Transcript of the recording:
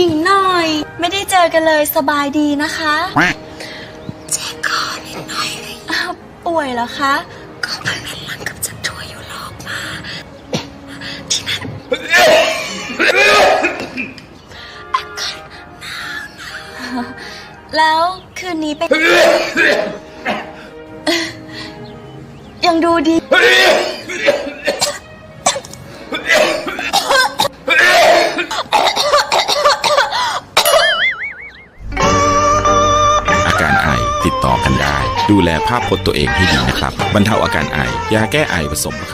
หญิงหน่อยไม่ได้เจอกันเลยสบายดีนะคะเจ็บคอนิดหน่อยป่วยเหรอคะก็เพิ่งหันหลังกับจันทัวอยู่หลอกมาที่นั่นอากาศหนาวแล้วคืนนี้เป็นยังดูดีติดต่อกันได้ดูแลภาพพจน์ตัวเองให้ดีนะครับบรรเทาอาการไอยาแก้ไอผสม